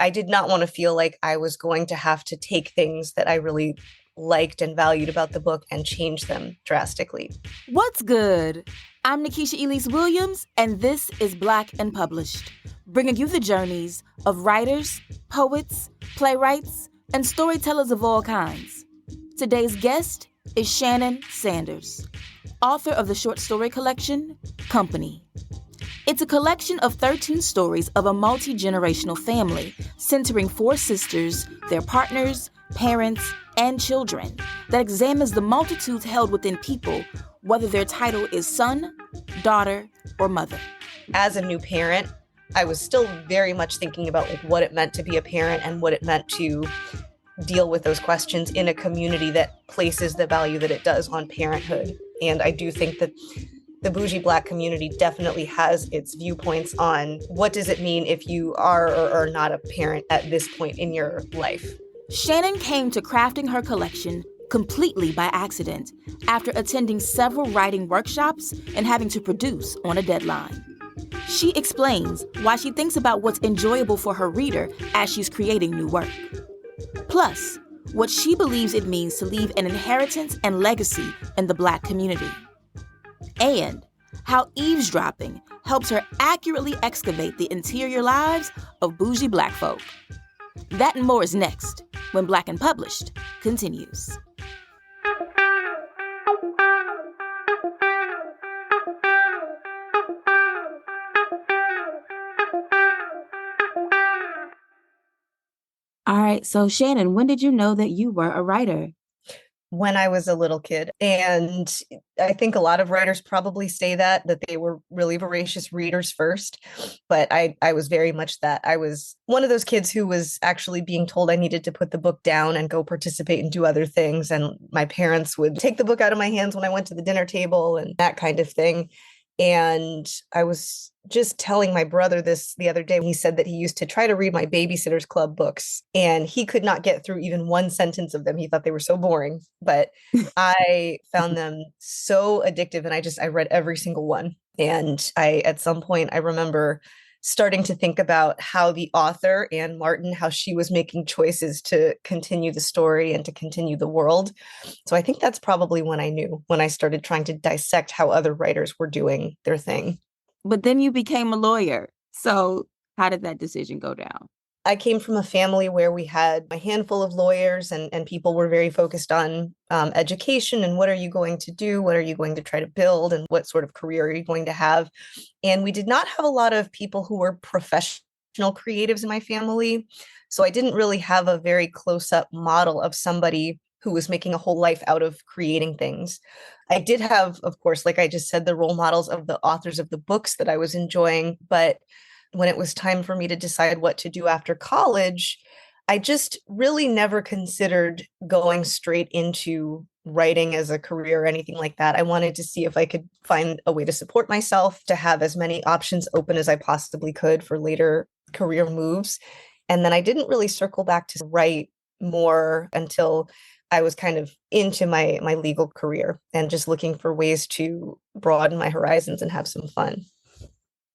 I did not want to feel like I was going to have to take things that I really liked and valued about the book and change them drastically. What's good? I'm Nikisha Elise Williams, and this is Black and Published, bringing you the journeys of writers, poets, playwrights, and storytellers of all kinds. Today's guest is Shannon Sanders, author of the short story collection, Company. It's a collection of 13 stories of a multi-generational family centering 4 sisters, their partners, parents, and children that examines the multitudes held within people, whether their title is son, daughter, or mother. As a new parent, I was still very much thinking about what it meant to be a parent and what it meant to deal with those questions in a community that places the value that it does on parenthood. And I do think that the bougie Black community definitely has its viewpoints on what does it mean if you are or are not a parent at this point in your life. Shannon came to crafting her collection completely by accident after attending several writing workshops and having to produce on a deadline. She explains why she thinks about what's enjoyable for her reader as she's creating new work. Plus, what she believes it means to leave an inheritance and legacy in the Black community. And how eavesdropping helps her accurately excavate the interior lives of bougie Black folk. That and more is next, when Black and Published continues. All right, so Shannon, when did you know that you were a writer? When I was a little kid. And I think a lot of writers probably say that they were really voracious readers first. But I was very much that. I was one of those kids who was actually being told I needed to put the book down and go participate and do other things. And my parents would take the book out of my hands when I went to the dinner table and that kind of thing. And I was just telling my brother this the other day. He said that he used to try to read my Babysitter's Club books, and he could not get through even one sentence of them. He thought they were so boring, but I found them so addictive, and I read every single one. And at some point, I remember starting to think about how the author, Anne Martin, how she was making choices to continue the story and to continue the world. So I think that's probably when I knew, when I started trying to dissect how other writers were doing their thing. But then you became a lawyer. So how did that decision go down? I came from a family where we had a handful of lawyers and people were very focused on education and what are you going to do? What are you going to try to build? And what sort of career are you going to have? And we did not have a lot of people who were professional creatives in my family. So I didn't really have a very close-up model of somebody who was making a whole life out of creating things. I did have, of course, like I just said, the role models of the authors of the books that I was enjoying, but when it was time for me to decide what to do after college, I just really never considered going straight into writing as a career or anything like that. I wanted to see if I could find a way to support myself, to have as many options open as I possibly could for later career moves. And then I didn't really circle back to write more until I was kind of into my legal career and just looking for ways to broaden my horizons and have some fun.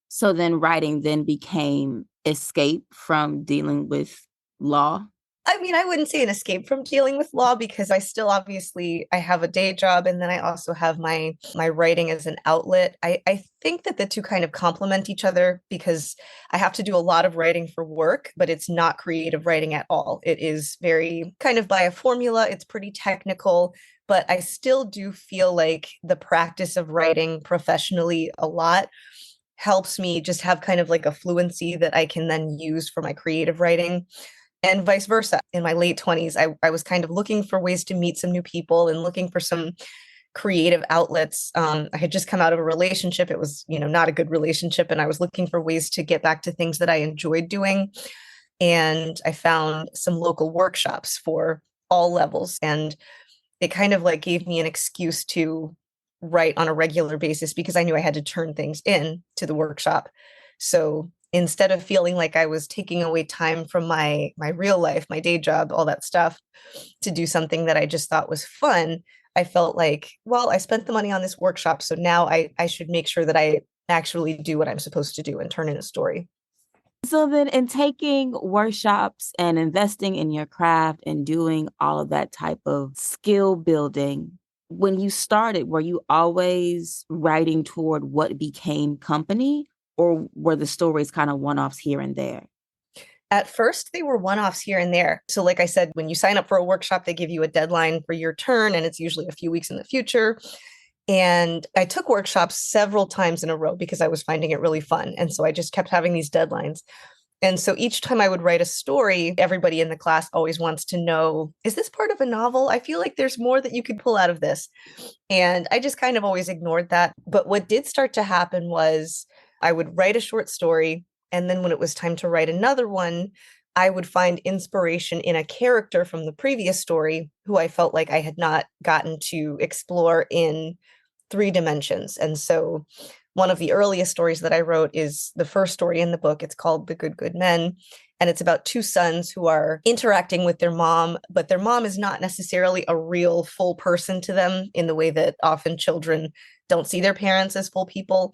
So then writing then became escape from dealing with law? I mean, I wouldn't say an escape from dealing with law because I still obviously I have a day job and then I also have my writing as an outlet. I think that the two kind of complement each other because I have to do a lot of writing for work, but it's not creative writing at all. It is very kind of by a formula. It's pretty technical, but I still do feel like the practice of writing professionally a lot helps me just have kind of like a fluency that I can then use for my creative writing and vice versa. In my late 20s, I was kind of looking for ways to meet some new people and looking for some creative outlets. I had just come out of a relationship. It was, not a good relationship. And I was looking for ways to get back to things that I enjoyed doing. And I found some local workshops for all levels. And it kind of like gave me an excuse to write on a regular basis because I knew I had to turn things in to the workshop. So instead of feeling like I was taking away time from my real life, my day job, all that stuff, to do something that I just thought was fun, I felt like, well, I spent the money on this workshop, so now I should make sure that I actually do what I'm supposed to do and turn in a story. So then, in taking workshops and investing in your craft and doing all of that type of skill building, when you started, were you always writing toward what became company, or were the stories kind of one-offs here and there? At first, they were one offs here and there. So, like I said, when you sign up for a workshop, they give you a deadline for your turn, and it's usually a few weeks in the future. And I took workshops several times in a row because I was finding it really fun. And so I just kept having these deadlines. And so each time I would write a story, everybody in the class always wants to know, is this part of a novel? I feel like there's more that you could pull out of this. And I just kind of always ignored that. But what did start to happen was I would write a short story. And then when it was time to write another one, I would find inspiration in a character from the previous story who I felt like I had not gotten to explore in three dimensions. And so one of the earliest stories that I wrote is the first story in the book. It's called The Good, Good Men. And it's about two sons who are interacting with their mom, but their mom is not necessarily a real full person to them in the way that often children don't see their parents as full people.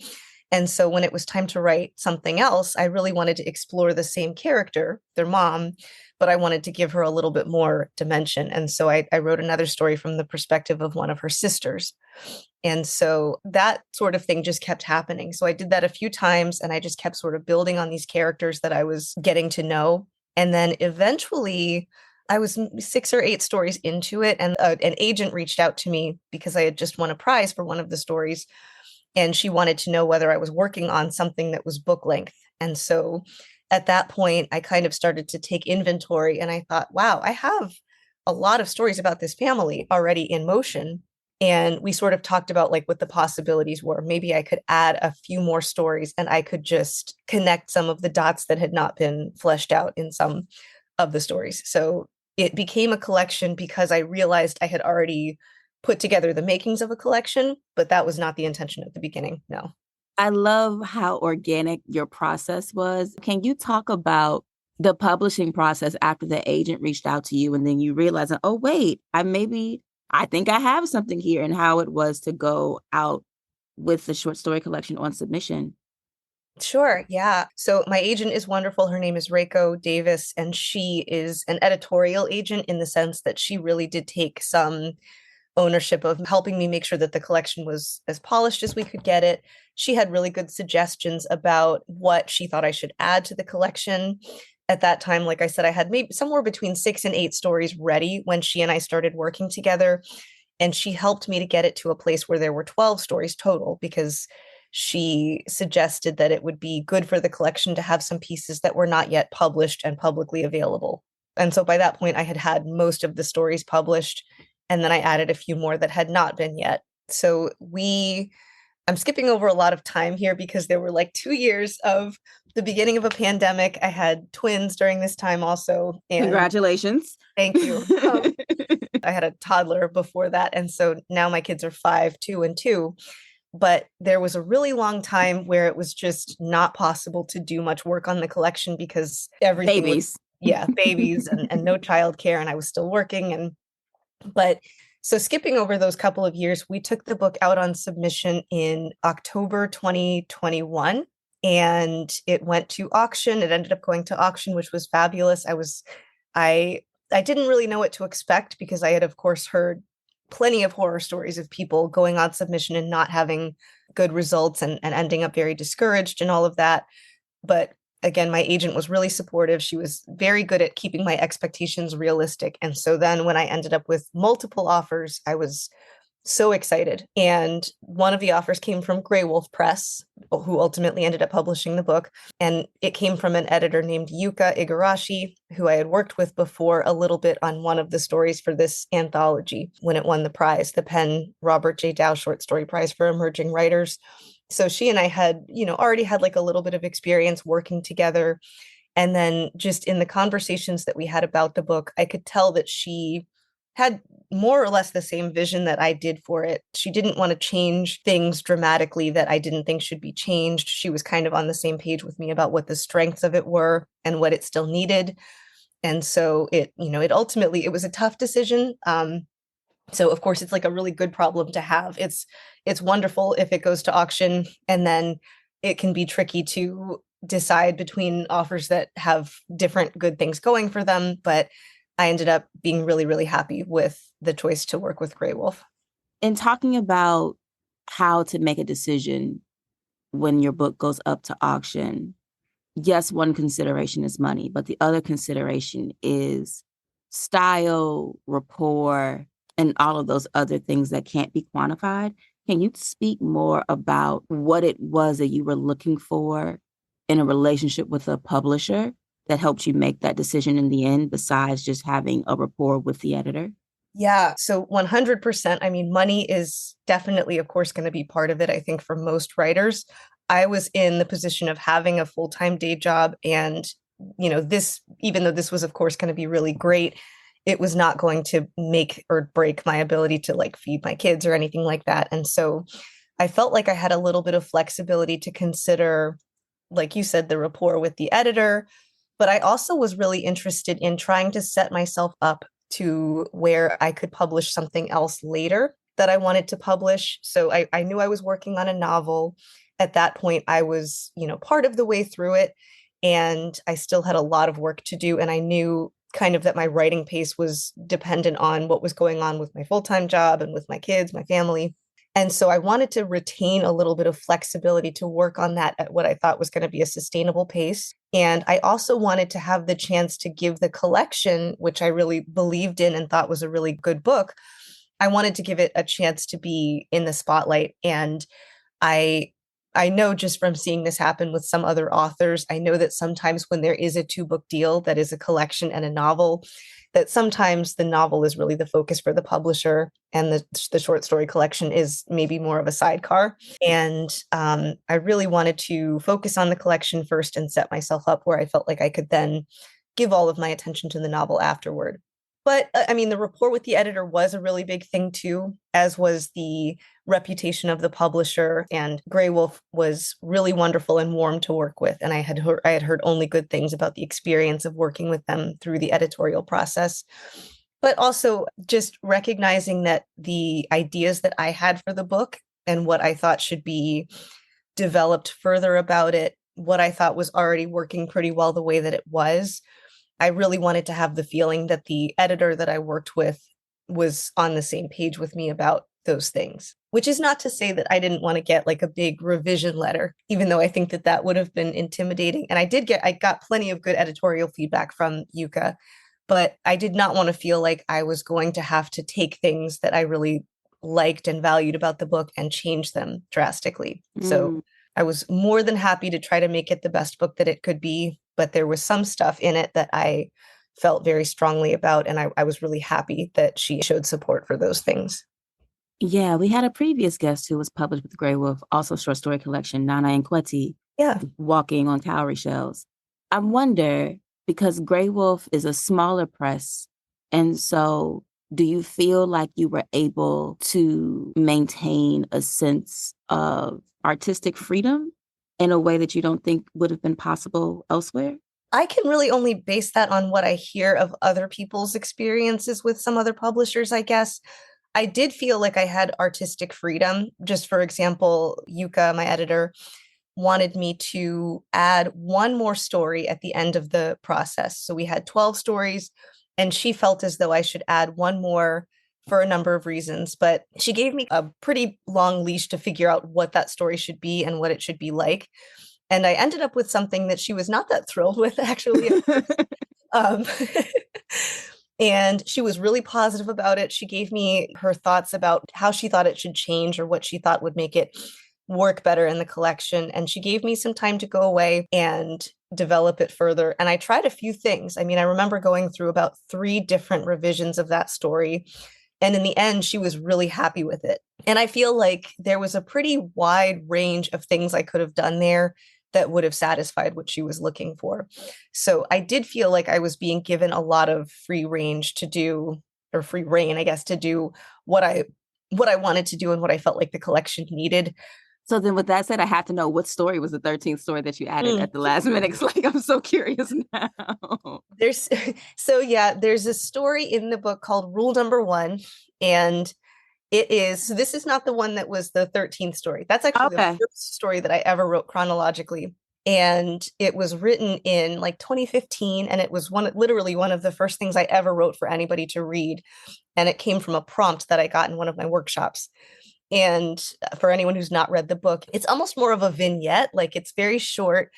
And so when it was time to write something else, I really wanted to explore the same character, their mom, but I wanted to give her a little bit more dimension. And so I wrote another story from the perspective of one of her sisters. And so that sort of thing just kept happening. So I did that a few times and I just kept sort of building on these characters that I was getting to know. And then eventually I was 6 or 8 stories into it, and an agent reached out to me because I had just won a prize for one of the stories. And she wanted to know whether I was working on something that was book length. And so at that point, I kind of started to take inventory and I thought, wow, I have a lot of stories about this family already in motion. And we sort of talked about like what the possibilities were. Maybe I could add a few more stories and I could just connect some of the dots that had not been fleshed out in some of the stories. So it became a collection because I realized I had already put together the makings of a collection, but that was not the intention at the beginning. No. I love how organic your process was. Can you talk about the publishing process after the agent reached out to you and then you realized, oh, wait, I think I have something here, and how it was to go out with the short story collection on submission? Sure. Yeah. So my agent is wonderful. Her name is Reiko Davis, and she is an editorial agent in the sense that she really did take some ownership of helping me make sure that the collection was as polished as we could get it. She had really good suggestions about what she thought I should add to the collection. At that time, like I said, I had maybe somewhere between 6 and 8 stories ready when she and I started working together. And she helped me to get it to a place where there were 12 stories total because she suggested that it would be good for the collection to have some pieces that were not yet published and publicly available. And so by that point, I had had most of the stories published. And then I added a few more that had not been yet. So I'm skipping over a lot of time here because there were like 2 years of the beginning of a pandemic. I had twins during this time also. And Congratulations. thank you. I had a toddler before that. And so now my kids are 5, 2, and 2. But there was a really long time where it was just not possible to do much work on the collection because everything was, Babies. yeah, babies and no childcare. And I was still working. But so skipping over those couple of years, we took the book out on submission in October 2021 and it went to auction. It ended up going to auction, which was fabulous. I didn't really know what to expect because I had, of course, heard plenty of horror stories of people going on submission and not having good results and ending up very discouraged and all of that. But again, my agent was really supportive. She was very good at keeping my expectations realistic. And so then when I ended up with multiple offers, I was so excited. And one of the offers came from Grey Wolf Press, who ultimately ended up publishing the book. And it came from an editor named Yuka Igarashi, who I had worked with before a little bit on one of the stories for this anthology when it won the prize, the Penn Robert J. Dow Short Story Prize for Emerging Writers. So she and I had, already had like a little bit of experience working together. And then just in the conversations that we had about the book, I could tell that she had more or less the same vision that I did for it. She didn't want to change things dramatically that I didn't think should be changed. She was kind of on the same page with me about what the strengths of it were and what it still needed. And so it was a tough decision. So of course it's like a really good problem to have. It's wonderful if it goes to auction, and then it can be tricky to decide between offers that have different good things going for them. But I ended up being really, really happy with the choice to work with Grey Wolf. In talking about how to make a decision when your book goes up to auction, yes, one consideration is money, but the other consideration is style, rapport, and all of those other things that can't be quantified. Can you speak more about what it was that you were looking for in a relationship with a publisher that helped you make that decision in the end, besides just having a rapport with the editor? Yeah, so 100%. I mean, money is definitely, of course, going to be part of it, I think, for most writers. I was in the position of having a full-time day job. And, this, even though this was, of course, going to be really great, it was not going to make or break my ability to like feed my kids or anything like that. And so I felt like I had a little bit of flexibility to consider, like you said, the rapport with the editor. But I also was really interested in trying to set myself up to where I could publish something else later that I wanted to publish. So I knew I was working on a novel. At that point, I was, part of the way through it, and I still had a lot of work to do. And I knew kind of that my writing pace was dependent on what was going on with my full-time job and with my kids, my family. And so I wanted to retain a little bit of flexibility to work on that at what I thought was going to be a sustainable pace. And I also wanted to have the chance to give the collection, which I really believed in and thought was a really good book. I wanted to give it a chance to be in the spotlight. And I I know just from seeing this happen with some other authors, I know that sometimes when there is a two-book deal that is a collection and a novel, that sometimes the novel is really the focus for the publisher and the short story collection is maybe more of a sidecar. And I really wanted to focus on the collection first and set myself up where I felt like I could then give all of my attention to the novel afterward. But I mean, the rapport with the editor was a really big thing too, as was the reputation of the publisher. And Grey Wolf was really wonderful and warm to work with. And I had heard only good things about the experience of working with them through the editorial process. But also just recognizing that the ideas that I had for the book and what I thought should be developed further about it, what I thought was already working pretty well the way that it was, I really wanted to have the feeling that the editor that I worked with was on the same page with me about those things, which is not to say that I didn't want to get like a big revision letter, even though I think that that would have been intimidating. And I got plenty of good editorial feedback from Yuka, but I did not want to feel like I was going to have to take things that I really liked and valued about the book and change them drastically. So I was more than happy to try to make it the best book that it could be, but there was some stuff in it that I felt very strongly about, and I was really happy that she showed support for those things. Yeah, we had a previous guest who was published with Grey Wolf, also short story collection, Nana and Kweti, Yeah. Walking on Cowrie Shells. I wonder, because Grey Wolf is a smaller press, and so do you feel like you were able to maintain a sense of artistic freedom in a way that you don't think would have been possible elsewhere? I can really only base that on what I hear of other people's experiences with some other publishers, I guess. I did feel like I had artistic freedom. Just for example, Yuka, my editor, wanted me to add one more story at the end of the process. So we had 12 stories, and she felt as though I should add one more for a number of reasons. But she gave me a pretty long leash to figure out what that story should be and what it should be like. And I ended up with something that she was not that thrilled with, actually. um, and she was really positive about it. She gave me her thoughts about how she thought it should change or what she thought would make it work better in the collection. And she gave me some time to go away and develop it further. And I tried a few things. I mean, I remember going through about 3 different revisions of that story. And in the end, she was really happy with it. And I feel like there was a pretty wide range of things I could have done there that would have satisfied what she was looking for. So I did feel like I was being given a lot of free range to do, or free reign, I guess, to do what I wanted to do and what I felt like the collection needed. So then with that said, I have to know, what story was the 13th story that you added at the last minute? It's like, I'm so curious now. There's a story in the book called Rule Number 1. And so this is not the one that was the 13th story. That's actually the first story that I ever wrote chronologically. And it was written in like 2015, and it was literally one of the first things I ever wrote for anybody to read. And it came from a prompt that I got in one of my workshops. And for anyone who's not read the book, it's almost more of a vignette. Like, it's very short,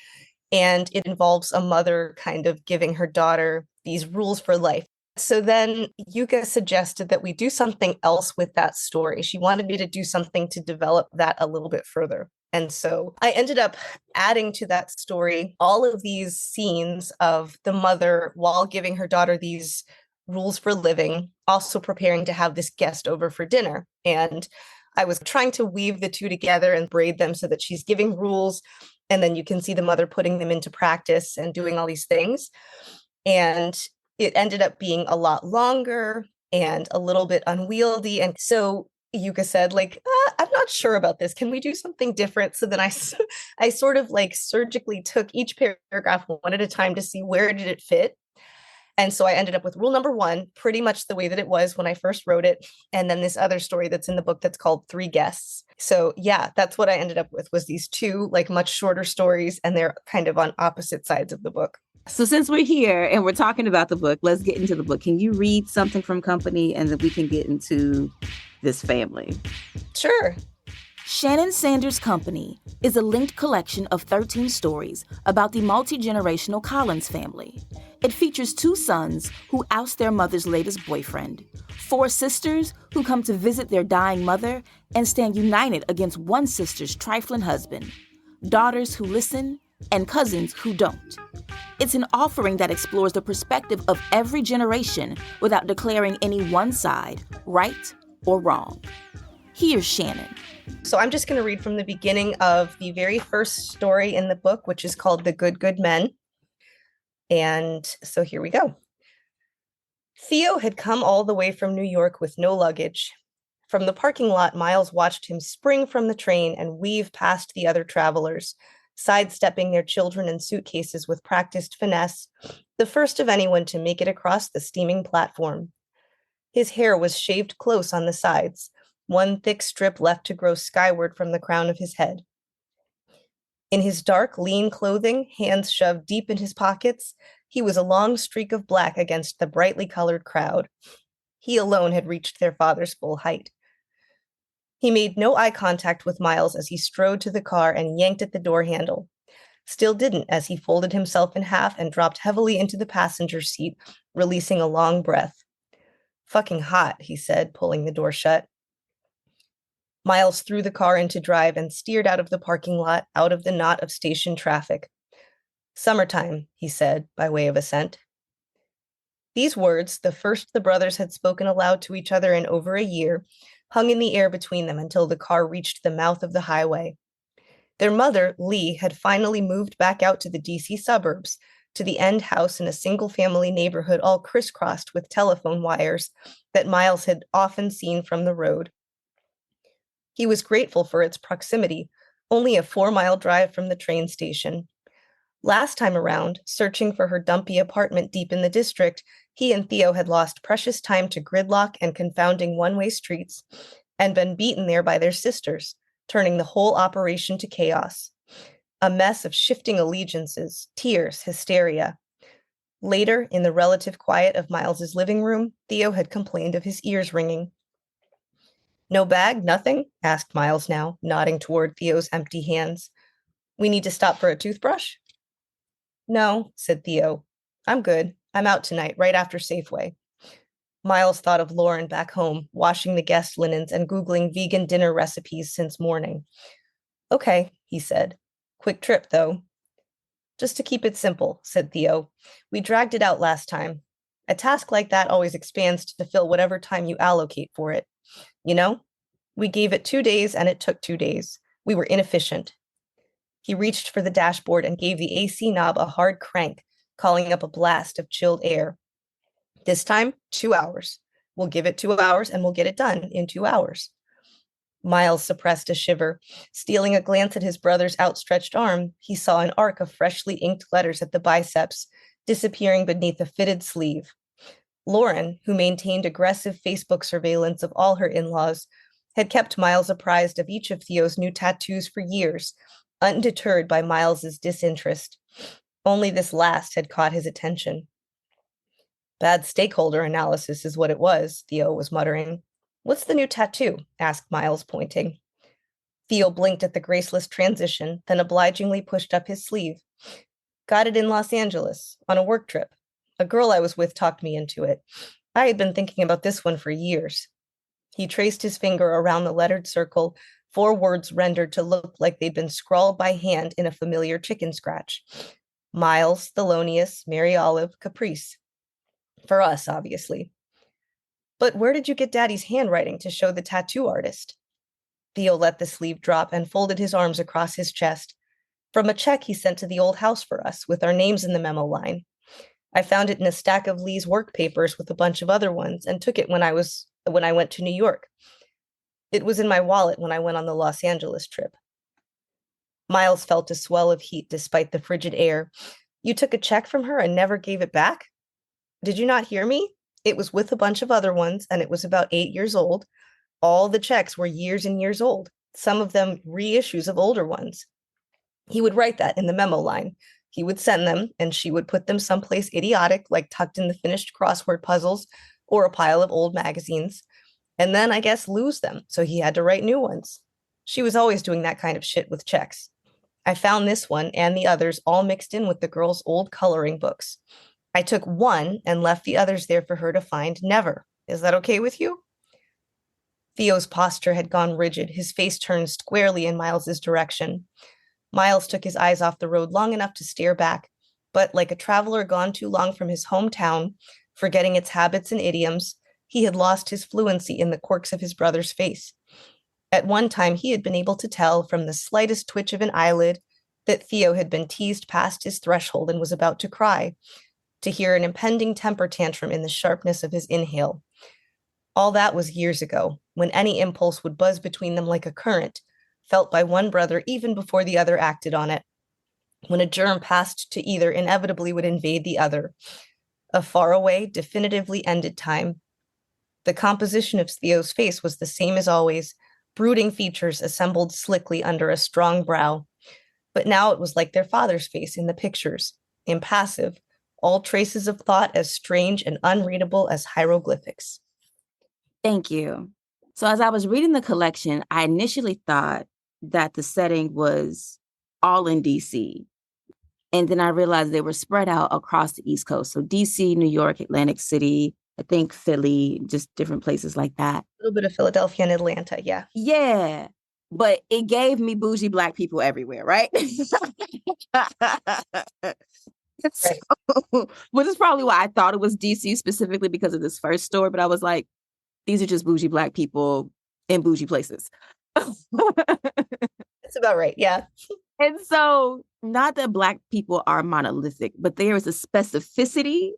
and it involves a mother kind of giving her daughter these rules for life. So then Yuka suggested that we do something else with that story. She wanted me to do something to develop that a little bit further. And so I ended up adding to that story all of these scenes of the mother, while giving her daughter these rules for living, also preparing to have this guest over for dinner. And I was trying to weave the two together and braid them so that she's giving rules, and then you can see the mother putting them into practice and doing all these things. And it ended up being a lot longer and a little bit unwieldy. And so Yuka said, like, I'm not sure about this. Can we do something different? So then I sort of like surgically took each paragraph one at a time to see where did it fit. And so I ended up with rule number one, pretty much the way that it was when I first wrote it. And then this other story that's in the book that's called Three Guests. So yeah, that's what I ended up with, was these two like much shorter stories, and they're kind of on opposite sides of the book. So since we're here and we're talking about the book, let's get into the book. Can you read something from Company, and then we can get into this family? Sure. Shannon Sanders' Company is a linked collection of 13 stories about the multi-generational Collins family. It features two sons who oust their mother's latest boyfriend, four sisters who come to visit their dying mother and stand united against one sister's trifling husband, daughters who listen, and cousins who don't. It's an offering that explores the perspective of every generation without declaring any one side right or wrong. Here's Shannon. So I'm just going to read from the beginning of the very first story in the book, which is called The Good, Good Men. And so here we go. Theo had come all the way from New York with no luggage. From the parking lot, Miles watched him spring from the train and weave past the other travelers, sidestepping their children and suitcases with practiced finesse, the first of anyone to make it across the steaming platform. His hair was shaved close on the sides, one thick strip left to grow skyward from the crown of his head. In his dark, lean clothing, hands shoved deep in his pockets, he was a long streak of black against the brightly colored crowd. He alone had reached their father's full height. He made no eye contact with Miles as he strode to the car and yanked at the door handle. Still didn't as he folded himself in half and dropped heavily into the passenger seat, releasing a long breath. "Fucking hot," he said, pulling the door shut. Miles threw the car into drive and steered out of the parking lot, out of the knot of station traffic. "Summertime," he said, by way of assent. These words, the first the brothers had spoken aloud to each other in over a year, hung in the air between them until the car reached the mouth of the highway. Their mother, Lee, had finally moved back out to the DC suburbs, to the end house in a single-family neighborhood all crisscrossed with telephone wires that Miles had often seen from the road. He was grateful for its proximity, only a 4-mile drive from the train station. Last time around, searching for her dumpy apartment deep in the district, he and Theo had lost precious time to gridlock and confounding one-way streets, and been beaten there by their sisters, turning the whole operation to chaos. A mess of shifting allegiances, tears, hysteria. Later, in the relative quiet of Miles's living room, Theo had complained of his ears ringing. "No bag, nothing?" asked Miles now, nodding toward Theo's empty hands. "We need to stop for a toothbrush?" "No," said Theo. "I'm good. I'm out tonight, right after Safeway." Miles thought of Lauren back home, washing the guest linens and Googling vegan dinner recipes since morning. "Okay," he said. "Quick trip, though." "Just to keep it simple," said Theo. "We dragged it out last time. A task like that always expands to fill whatever time you allocate for it. You know, we gave it 2 days and it took 2 days. We were inefficient." He reached for the dashboard and gave the AC knob a hard crank, calling up a blast of chilled air. "This time, 2 hours. We'll give it 2 hours and we'll get it done in 2 hours." Miles suppressed a shiver. Stealing a glance at his brother's outstretched arm, he saw an arc of freshly inked letters at the biceps, disappearing beneath a fitted sleeve. Lauren, who maintained aggressive Facebook surveillance of all her in-laws, had kept Miles apprised of each of Theo's new tattoos for years, undeterred by Miles's disinterest. Only this last had caught his attention. Bad stakeholder analysis is what it was, Theo was muttering. What's the new tattoo? Asked Miles, pointing. Theo blinked at the graceless transition, then obligingly pushed up his sleeve. Got it in Los Angeles, on a work trip. A girl I was with talked me into it. I had been thinking about this one for years. He traced his finger around the lettered circle, 4 words rendered to look like they'd been scrawled by hand in a familiar chicken scratch. Miles, Thelonious, Mary Olive, Caprice. For us, obviously. But where did you get Daddy's handwriting to show the tattoo artist? Theo let the sleeve drop and folded his arms across his chest. From a check he sent to the old house for us, with our names in the memo line. I found it in a stack of Lee's work papers with a bunch of other ones and took it when I went to New York. It was in my wallet when I went on the Los Angeles trip. Miles felt a swell of heat despite the frigid air. You took a check from her and never gave it back? Did you not hear me? It was with a bunch of other ones, and it was about 8 years old. All the checks were years and years old, some of them reissues of older ones. He would write that in the memo line. He would send them, and she would put them someplace idiotic, like tucked in the finished crossword puzzles or a pile of old magazines, and then, I guess, lose them, so he had to write new ones. She was always doing that kind of shit with checks. I found this one and the others all mixed in with the girl's old coloring books. I took one and left the others there for her to find never. Is that okay with you? Theo's posture had gone rigid, his face turned squarely in Miles's direction. Miles took his eyes off the road long enough to stare back, but like a traveler gone too long from his hometown, forgetting its habits and idioms, he had lost his fluency in the quirks of his brother's face. At one time, he had been able to tell from the slightest twitch of an eyelid that Theo had been teased past his threshold and was about to cry, to hear an impending temper tantrum in the sharpness of his inhale. All that was years ago, when any impulse would buzz between them like a current, felt by one brother even before the other acted on it. When a germ passed to either inevitably would invade the other. A faraway, definitively ended time. The composition of Theo's face was the same as always, brooding features assembled slickly under a strong brow. But now it was like their father's face in the pictures, impassive, all traces of thought as strange and unreadable as hieroglyphics. Thank you. So as I was reading the collection, I initially thought that the setting was all in DC. And then I realized they were spread out across the East Coast. So DC, New York, Atlantic City, I think Philly, just different places like that. A little bit of Philadelphia and Atlanta, yeah. Yeah. But it gave me bougie Black people everywhere, right? So, which is probably why I thought it was DC specifically because of this first story. But I was like, these are just bougie Black people in bougie places. That's about right, yeah. And so, not that Black people are monolithic, but there is a specificity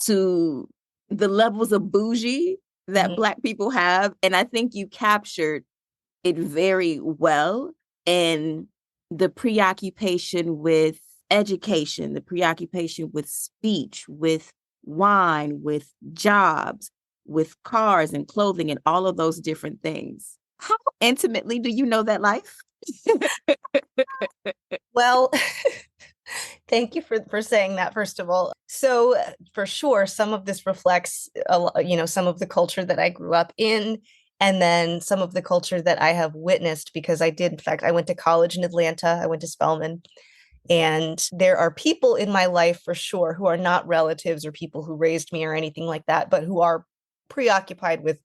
to the levels of bougie that Black people have. And I think you captured it very well in the preoccupation with education, the preoccupation with speech, with wine, with jobs, with cars and clothing and all of those different things. How intimately do you know that life? Well, thank you for saying that, first of all. So for sure, some of this reflects, some of the culture that I grew up in, and then some of the culture that I have witnessed because I did. In fact, I went to college in Atlanta. I went to Spelman. And there are people in my life for sure who are not relatives or people who raised me or anything like that, but who are preoccupied with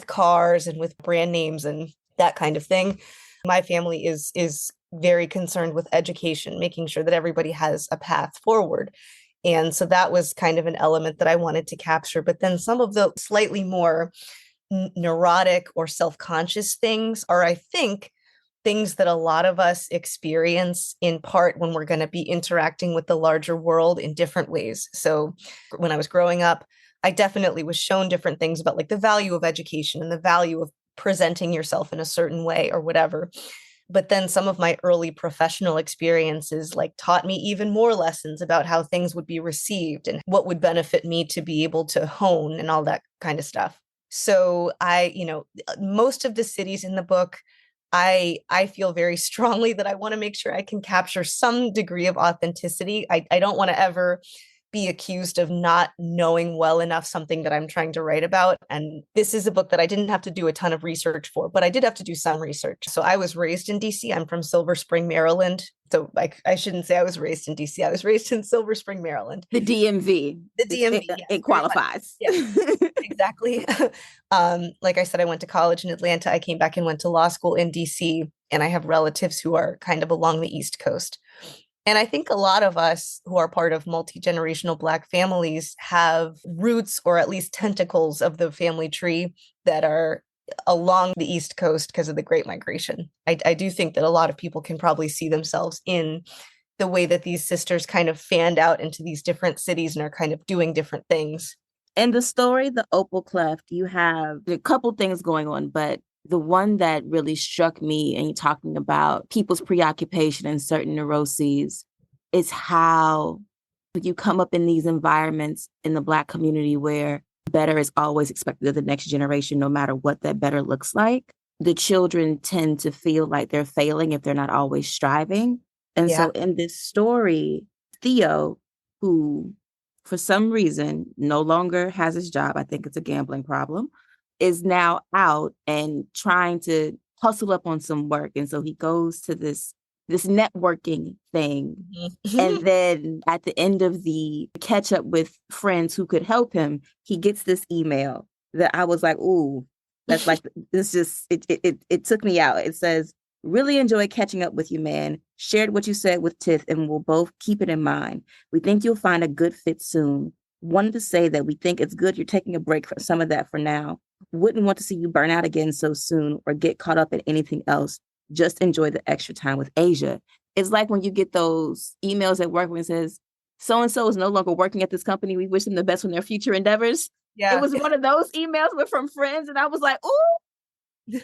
cars and with brand names and that kind of thing. My family is very concerned with education, making sure that everybody has a path forward. And so that was kind of an element that I wanted to capture. But then some of the slightly more neurotic or self-conscious things are, I think, things that a lot of us experience in part when we're going to be interacting with the larger world in different ways. So when I was growing up, I definitely was shown different things about like the value of education and the value of presenting yourself in a certain way or whatever. But then some of my early professional experiences like taught me even more lessons about how things would be received and what would benefit me to be able to hone and all that kind of stuff. So most of the cities in the book I feel very strongly that I want to make sure I can capture some degree of authenticity. I don't want to ever be accused of not knowing well enough something that I'm trying to write about. And this is a book that I didn't have to do a ton of research for, but I did have to do some research. So I was raised in DC. I'm from Silver Spring, Maryland. So I shouldn't say I was raised in DC. I was raised in Silver Spring, Maryland. The DMV. The DMV, yes, it qualifies. Yes, exactly. Like I said, I went to college in Atlanta. I came back and went to law school in DC, and I have relatives who are kind of along the East Coast. And I think a lot of us who are part of multi-generational Black families have roots or at least tentacles of the family tree that are along the East Coast because of the Great Migration. I do think that a lot of people can probably see themselves in the way that these sisters kind of fanned out into these different cities and are kind of doing different things. In the story, The Opal Cleft, you have a couple things going on, but the one that really struck me, and you're talking about people's preoccupation and certain neuroses, is how you come up in these environments in the Black community where better is always expected of the next generation, no matter what that better looks like. The children tend to feel like they're failing if they're not always striving. And so in this story, Theo, who for some reason no longer has his job, I think it's a gambling problem, is now out and trying to hustle up on some work. And so he goes to this networking thing. And then at the end of the catch up with friends who could help him, he gets this email that I was like, ooh, that's like, this just, it took me out. It says, really enjoy catching up with you, man. Shared what you said with Tiff, and we'll both keep it in mind. We think you'll find a good fit soon. Wanted to say that we think it's good you're taking a break from some of that for now. Wouldn't want to see you burn out again so soon or get caught up in anything else. Just enjoy the extra time with Asia. It's like when you get those emails at work when it says, so-and-so is no longer working at this company. We wish them the best in their future endeavors. Yeah. It was one of those emails but from friends. And I was like, ooh,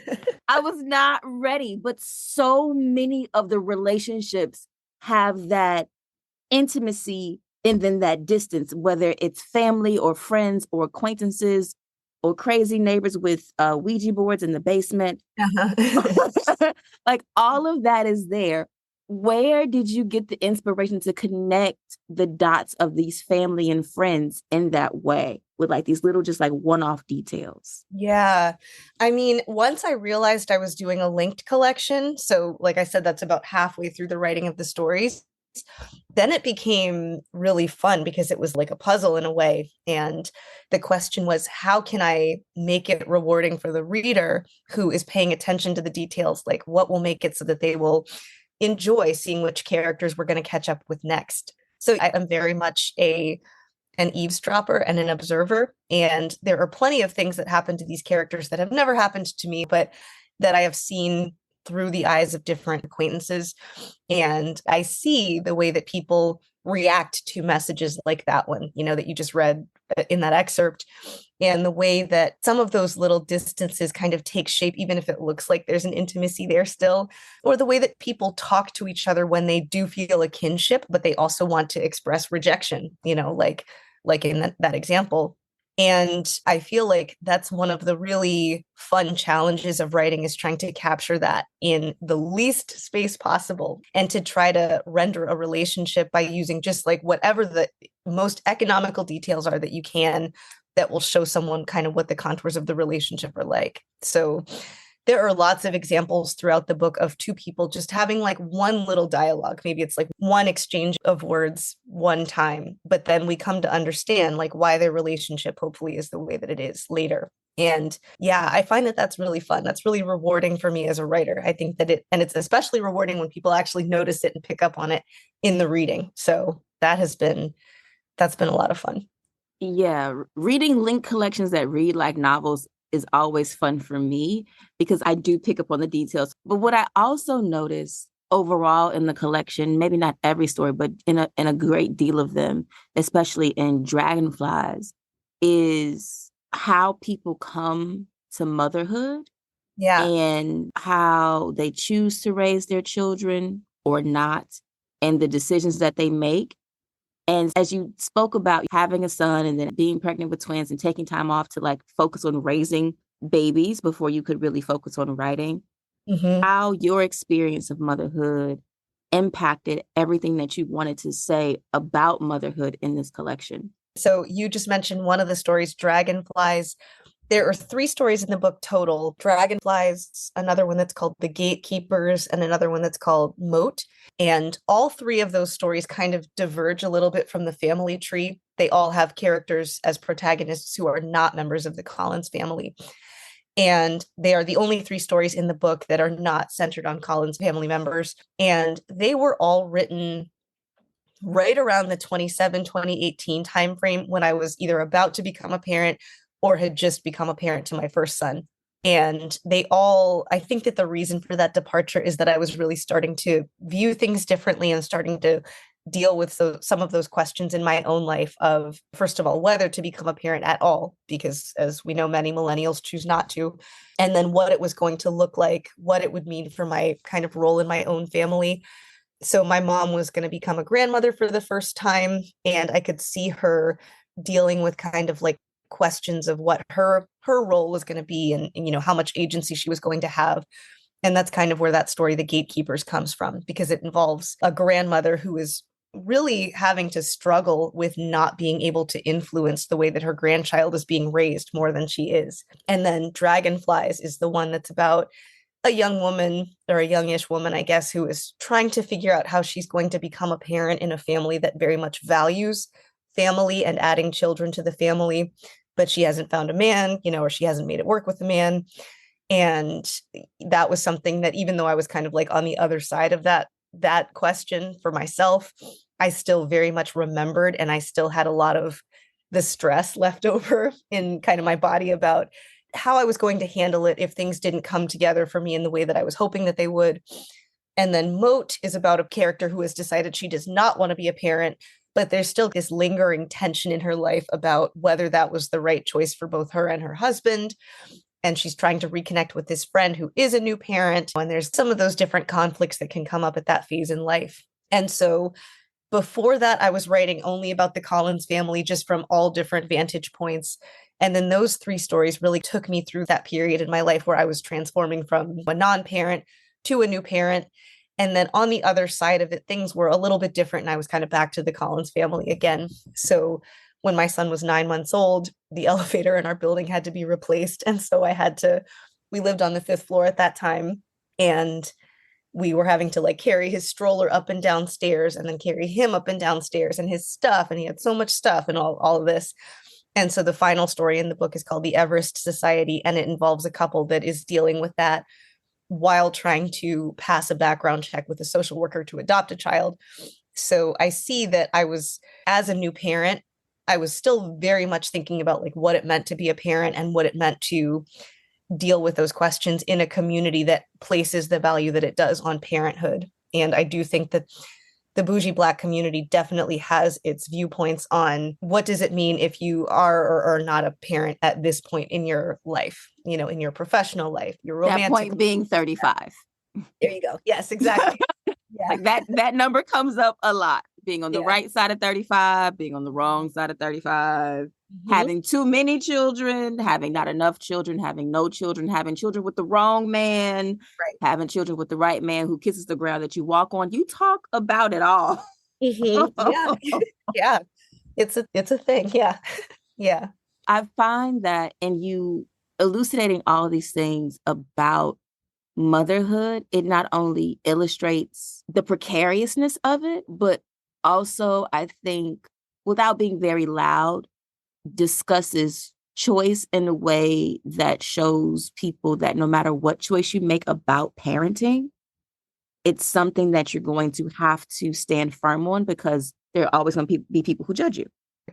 I was not ready. But so many of the relationships have that intimacy and then that distance, whether it's family or friends or acquaintances or crazy neighbors with Ouija boards in the basement. Like all of that is there. Where did you get the inspiration to connect the dots of these family and friends in that way with like these little just like one-off details? Yeah. I mean, once I realized I was doing a linked collection, so like I said, that's about halfway through the writing of the stories, then it became really fun because it was like a puzzle in a way. And the question was, how can I make it rewarding for the reader who is paying attention to the details? Like what will make it so that they will enjoy seeing which characters we're going to catch up with next? So I am very much an eavesdropper and an observer. And there are plenty of things that happen to these characters that have never happened to me, but that I have seen through the eyes of different acquaintances. And I see the way that people react to messages like that one, you know, that you just read in that excerpt, and the way that some of those little distances kind of take shape, even if it looks like there's an intimacy there still, or the way that people talk to each other when they do feel a kinship, but they also want to express rejection, you know, like in that example. And I feel like that's one of the really fun challenges of writing, is trying to capture that in the least space possible and to try to render a relationship by using just like whatever the most economical details are that you can, that will show someone kind of what the contours of the relationship are like. So there are lots of examples throughout the book of two people just having like one little dialogue. Maybe it's like one exchange of words one time, but then we come to understand like why their relationship hopefully is the way that it is later. And yeah, I find that that's really fun. That's really rewarding for me as a writer. I think that it's especially rewarding when people actually notice it and pick up on it in the reading. So that's been a lot of fun. Yeah, reading link collections that read like novels is always fun for me because I do pick up on the details. But what I also notice overall in the collection, maybe not every story, but in a great deal of them, especially in Dragonflies, is how people come to motherhood. Yeah. And how they choose to raise their children or not, and the decisions that they make. And as you spoke about having a son and then being pregnant with twins and taking time off to like focus on raising babies before you could really focus on writing, Mhm. how your experience of motherhood impacted everything that you wanted to say about motherhood in this collection. So you just mentioned one of the stories, Dragonflies. There are three stories in the book total. Dragonflies, another one that's called The Gatekeepers, and another one that's called Moat. And all three of those stories kind of diverge a little bit from the family tree. They all have characters as protagonists who are not members of the Collins family. And they are the only three stories in the book that are not centered on Collins family members. And they were all written right around the 2018 timeframe when I was either about to become a parent or had just become a parent to my first son. And they all, I think that the reason for that departure is that I was really starting to view things differently and starting to deal with some of those questions in my own life of, first of all, whether to become a parent at all, because as we know, many millennials choose not to. And then what it was going to look like, what it would mean for my kind of role in my own family. So my mom was going to become a grandmother for the first time, and I could see her dealing with kind of like questions of what her role was going to be, and you know how much agency she was going to have. And that's kind of where that story, The Gatekeepers, comes from, because it involves a grandmother who is really having to struggle with not being able to influence the way that her grandchild is being raised more than she is. And then Dragonflies is the one that's about a young woman, or a youngish woman, I guess, who is trying to figure out how she's going to become a parent in a family that very much values family and adding children to the family, but she hasn't found a man, you know, or she hasn't made it work with a man. And that was something that, even though I was kind of like on the other side of that question for myself, I still very much remembered, and I still had a lot of the stress left over in kind of my body about how I was going to handle it if things didn't come together for me in the way that I was hoping that they would. And then Moat is about a character who has decided she does not want to be a parent, but there's still this lingering tension in her life about whether that was the right choice for both her and her husband. And she's trying to reconnect with this friend who is a new parent. And there's some of those different conflicts that can come up at that phase in life. And so before that, I was writing only about the Collins family, just from all different vantage points. And then those three stories really took me through that period in my life where I was transforming from a non-parent to a new parent. And then on the other side of it, things were a little bit different, and I was kind of back to the Collins family again. So when my son was 9 months old, the elevator in our building had to be replaced. And so we lived on the fifth floor at that time. And we were having to like carry his stroller up and down stairs, and then carry him up and down stairs, and his stuff. And he had so much stuff and all of this. And so the final story in the book is called The Everest Society, and it involves a couple that is dealing with that while trying to pass a background check with a social worker to adopt a child. So I see that as a new parent, I was still very much thinking about like what it meant to be a parent and what it meant to deal with those questions in a community that places the value that it does on parenthood. And I do think that the bougie Black community definitely has its viewpoints on what does it mean if you are or are not a parent at this point in your life, you know, in your professional life, your romantic. That point being 35. There you go. Yes, exactly. Yeah. Like that number comes up a lot. Being on the right side of 35, being on the wrong side of 35, having too many children, having not enough children, having no children, having children with the wrong man, having children with the right man who kisses the ground that you walk on. You talk about it all. Yeah. Yeah. It's a thing. Yeah. Yeah. I find that in you elucidating all of these things about motherhood, it not only illustrates the precariousness of it, but also, I think, without being very loud, discusses choice in a way that shows people that no matter what choice you make about parenting, it's something that you're going to have to stand firm on, because there are always going to be people who judge you.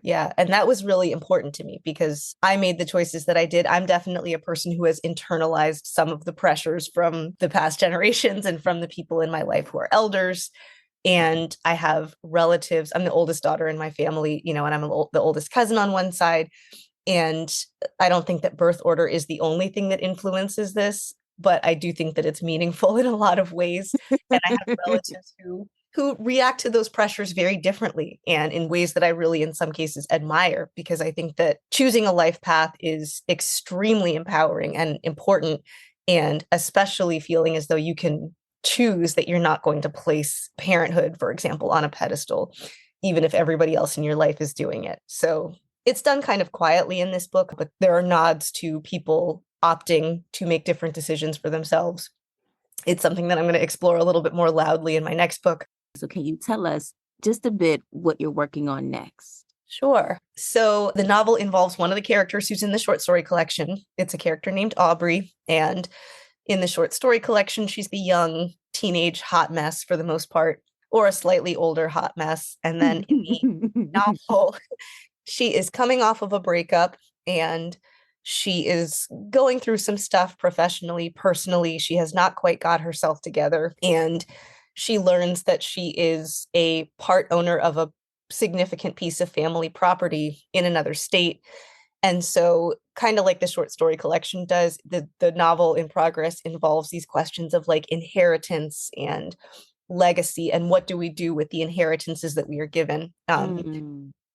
Yeah. And that was really important to me because I made the choices that I did. I'm definitely a person who has internalized some of the pressures from the past generations and from the people in my life who are elders. And I have relatives. I'm the oldest daughter in my family, you know, and I'm the oldest cousin on one side. And I don't think that birth order is the only thing that influences this, but I do think that it's meaningful in a lot of ways. And I have relatives who react to those pressures very differently and in ways that I really, in some cases, admire, because I think that choosing a life path is extremely empowering and important and especially feeling as though you can choose that you're not going to place parenthood, for example, on a pedestal, even if everybody else in your life is doing it. So it's done kind of quietly in this book, but there are nods to people opting to make different decisions for themselves. It's something that I'm going to explore a little bit more loudly in my next book. So can you tell us just a bit what you're working on next? Sure. So the novel involves one of the characters who's in the short story collection. It's a character named Aubrey. And in the short story collection, she's the young teenage hot mess for the most part, or a slightly older hot mess. And then in the novel, she is coming off of a breakup and she is going through some stuff professionally, personally. She has not quite got herself together. And she learns that she is a part owner of a significant piece of family property in another state. And so, kind of like the short story collection does, the novel in progress involves these questions of like inheritance and legacy and what do we do with the inheritances that we are given.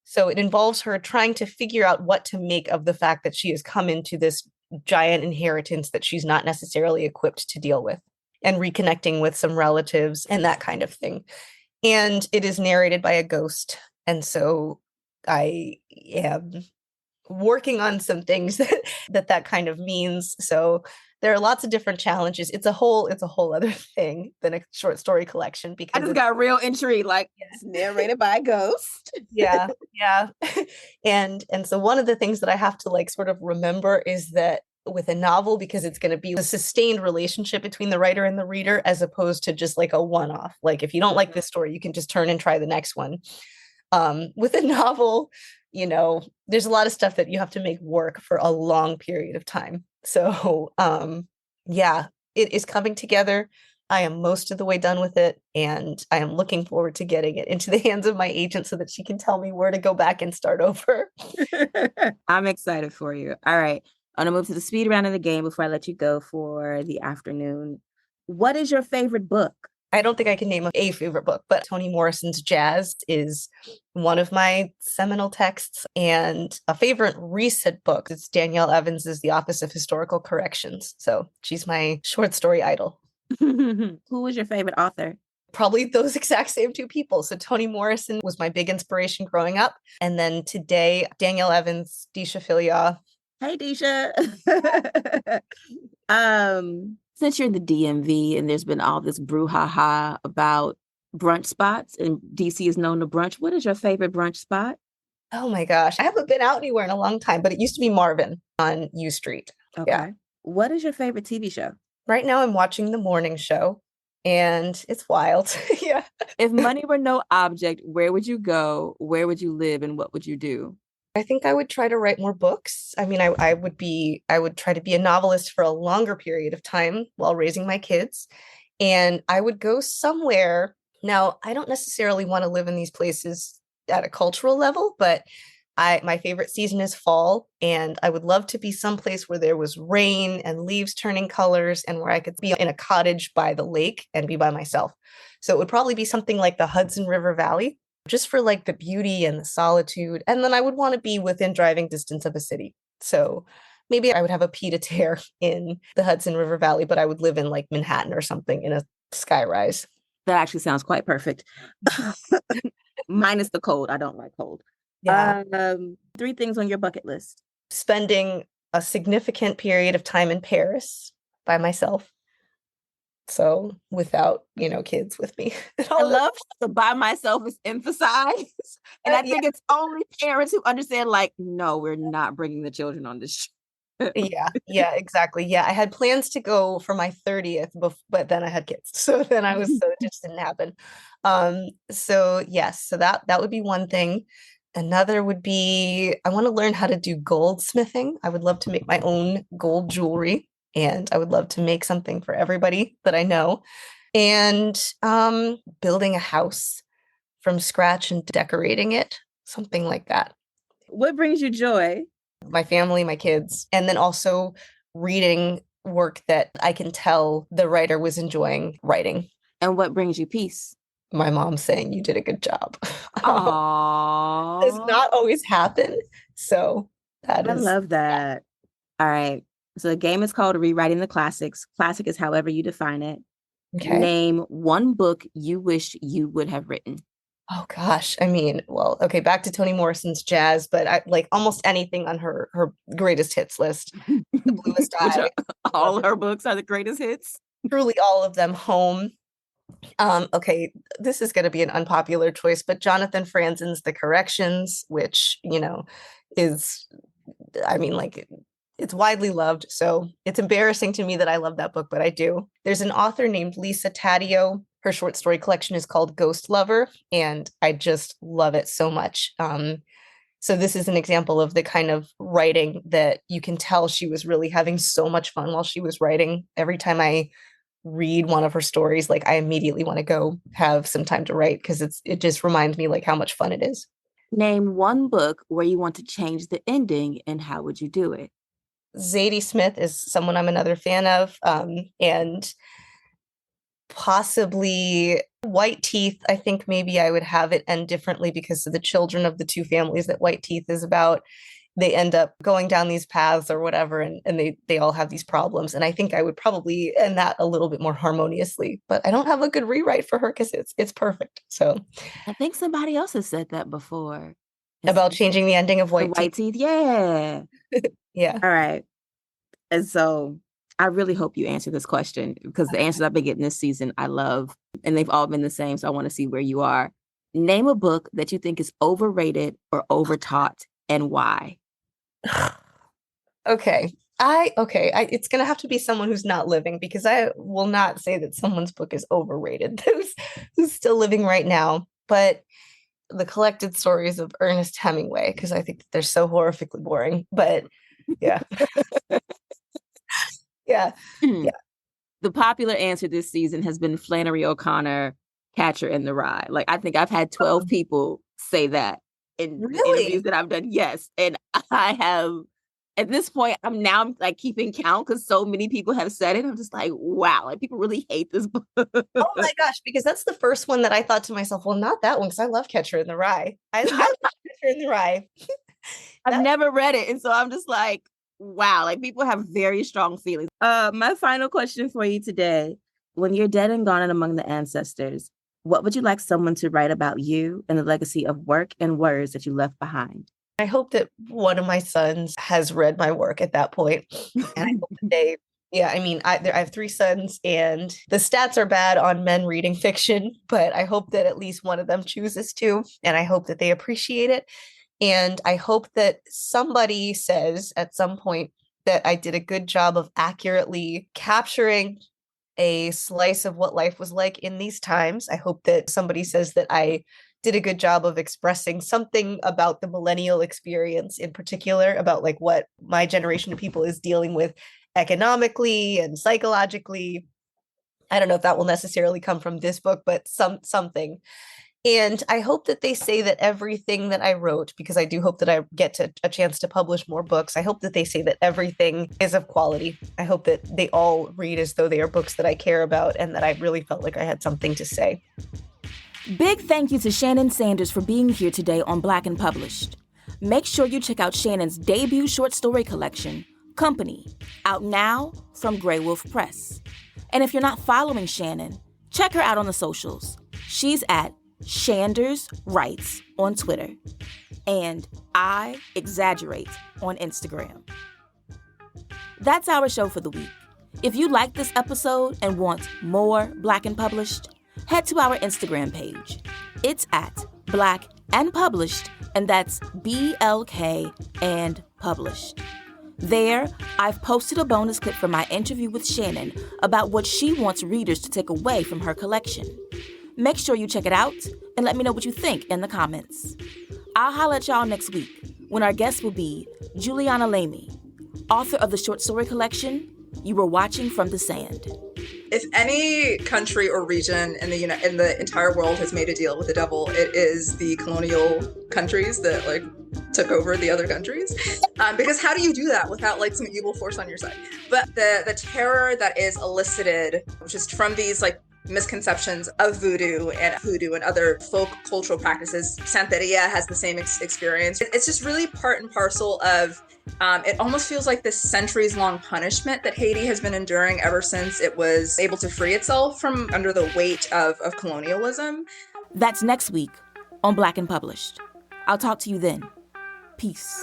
So it involves her trying to figure out what to make of the fact that she has come into this giant inheritance that she's not necessarily equipped to deal with, and reconnecting with some relatives and that kind of thing. And it is narrated by a ghost. And so I am working on some things that kind of means. So there are lots of different challenges. It's a whole other thing than a short story collection, because I just got real intrigue, like it's narrated by a ghost. Yeah. And so one of the things that I have to like sort of remember is that with a novel, because it's going to be a sustained relationship between the writer and the reader, as opposed to just like a one-off. Like if you don't like this story, you can just turn and try the next one. With a novel, there's a lot of stuff that you have to make work for a long period of time. So yeah, it is coming together. I am most of the way done with it, and I am looking forward to getting it into the hands of my agent so that she can tell me where to go back and start over. I'm excited for you. All right. I'm going to move to the speed round of the game before I let you go for the afternoon. What is your favorite book? I don't think I can name a favorite book, but Toni Morrison's Jazz is one of my seminal texts, and a favorite recent book is Danielle Evans's The Office of Historical Corrections. So she's my short story idol. Who was your favorite author? Probably those exact same two people. So Toni Morrison was my big inspiration growing up. And then today, Danielle Evans, Disha Filia. Hey, Disha. Since you're in the DMV and there's been all this brouhaha about brunch spots, and DC is known to brunch, what is your favorite brunch spot? Oh my gosh. I haven't been out anywhere in a long time, but it used to be Marvin on U Street. Okay. Yeah. What is your favorite TV show? Right now I'm watching The Morning Show, and it's wild. Yeah. If money were no object, where would you go? Where would you live? And what would you do? I think I would try to write more books. I mean, I would try to be a novelist for a longer period of time while raising my kids. And I would go somewhere. Now, I don't necessarily want to live in these places at a cultural level, but my favorite season is fall, and I would love to be someplace where there was rain and leaves turning colors, and where I could be in a cottage by the lake and be by myself. So it would probably be something like the Hudson River Valley, just for like the beauty and the solitude. And then I would want to be within driving distance of a city. So maybe I would have a pied-a-terre in the Hudson River Valley, but I would live in like Manhattan or something in a skyrise. That actually sounds quite perfect. Minus the cold. I don't like cold. Yeah. 3 things on your bucket list. Spending a significant period of time in Paris by myself. So without, kids with me. I love the by myself is emphasized. And I think it's only parents who understand, like, no, we're not bringing the children on this trip. Yeah, exactly. Yeah, I had plans to go for my 30th, but then I had kids. So then it just didn't happen. So yes, so that would be one thing. Another would be, I want to learn how to do goldsmithing. I would love to make my own gold jewelry, and I would love to make something for everybody that I know. And building a house from scratch and decorating it, something like that. What brings you joy? My family, my kids, and then also reading work that I can tell the writer was enjoying writing. And what brings you peace? My mom saying you did a good job. Aww. Does not always happen. So I love that. All right. So the game is called Rewriting the Classics. Classic is however you define it. Okay. Name one book you wish you would have written. Oh gosh. I mean, well, okay, back to Toni Morrison's jazz, but I like almost anything on her greatest hits list. The Bluest Which Eye. all her books are the greatest hits. Truly all of them. Home. Okay, this is going to be an unpopular choice, but Jonathan Franzen's The Corrections, which, is, I mean, like, it's widely loved. So it's embarrassing to me that I love that book, but I do. There's an author named Lisa Taddeo. Her short story collection is called Ghost Lover, and I just love it so much. So this is an example of the kind of writing that you can tell she was really having so much fun while she was writing. Every time I read one of her stories, like I immediately want to go have some time to write because it just reminds me like how much fun it is. Name one book where you want to change the ending, and how would you do it? Zadie Smith is someone I'm another fan of, and possibly White Teeth. I think maybe I would have it end differently because of the children of the two families that White Teeth is about. They end up going down these paths or whatever, and they all have these problems. And I think I would probably end that a little bit more harmoniously, but I don't have a good rewrite for her because it's perfect. So I think somebody else has said that before. about changing the ending of White Teeth. Yeah. Yeah. All right. And so I really hope you answer this question because the answers I've been getting this season, I love, and they've all been the same. So I want to see where you are. Name a book that you think is overrated or overtaught and why. Okay. It's gonna have to be someone who's not living because I will not say that someone's book is overrated. Who's still living right now. But the collected stories of Ernest Hemingway, because I think that they're so horrifically boring. But yeah. Yeah. Yeah. The popular answer this season has been Flannery O'Connor, Catcher in the Rye. Like I think I've had 12 people say that in interviews that I've done. Yes. And I have, at this point, I'm like keeping count because so many people have said it. I'm just like, wow, like people really hate this book. Oh my gosh, because that's the first one that I thought to myself, well, not that one, because I love Catcher in the Rye. I love Catcher in the Rye. I've never read it. And so I'm just like, wow, like people have very strong feelings. My final question for you today, when you're dead and gone and among the ancestors, what would you like someone to write about you and the legacy of work and words that you left behind? I hope that one of my sons has read my work at that point. And I hope that I have 3 sons and the stats are bad on men reading fiction, but I hope that at least one of them chooses to, and I hope that they appreciate it. And I hope that somebody says at some point that I did a good job of accurately capturing a slice of what life was like in these times. I hope that somebody says that I did a good job of expressing something about the millennial experience in particular, about like what my generation of people is dealing with economically and psychologically. I don't know if that will necessarily come from this book, but something. And I hope that they say that everything that I wrote, because I do hope that I get a chance to publish more books, I hope that they say that everything is of quality. I hope that they all read as though they are books that I care about and that I really felt like I had something to say. Big thank you to Shannon Sanders for being here today on Black and Published. Make sure you check out Shannon's debut short story collection, Company, out now from Grey Wolf Press. And if you're not following Shannon, check her out on the socials. She's at Shanders Writes on Twitter, and I Exaggerate on Instagram. That's our show for the week. If you like this episode and want more Black and Published, head to our Instagram page. It's at Black and Published, and that's BLK and Published. There, I've posted a bonus clip from my interview with Shannon about what she wants readers to take away from her collection. Make sure you check it out and let me know what you think in the comments. I'll holler at y'all next week when our guest will be Juliana Lamy, author of the short story collection, You Were Watching from the Sand. If any country or region in the entire world has made a deal with the devil, it is the colonial countries that like took over the other countries. Because how do you do that without like some evil force on your side? But the terror that is elicited just from these like misconceptions of voodoo and other folk cultural practices. Santeria has the same experience. It's just really part and parcel of it almost feels like this centuries-long punishment that Haiti has been enduring ever since it was able to free itself from under the weight of colonialism. That's next week on Black and Published. I'll talk to you then. Peace.